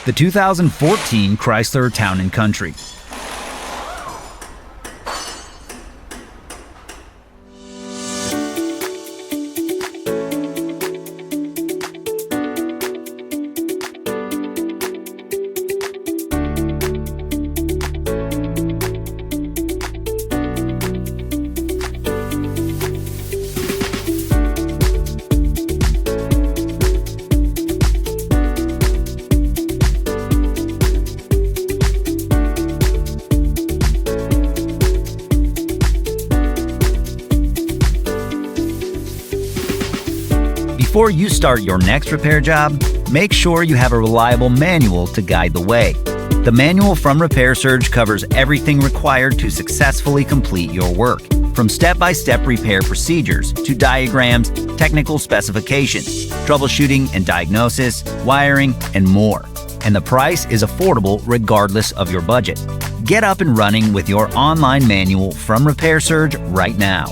the 2014 Chrysler Town Country. Before you start your next repair job, make sure you have a reliable manual to guide the way. The manual from Repair Surge covers everything required to successfully complete your work, from step-by-step repair procedures to diagrams, technical specifications, troubleshooting and diagnosis, wiring, and more. And the price is affordable regardless of your budget. Get up and running with your online manual from Repair Surge right now.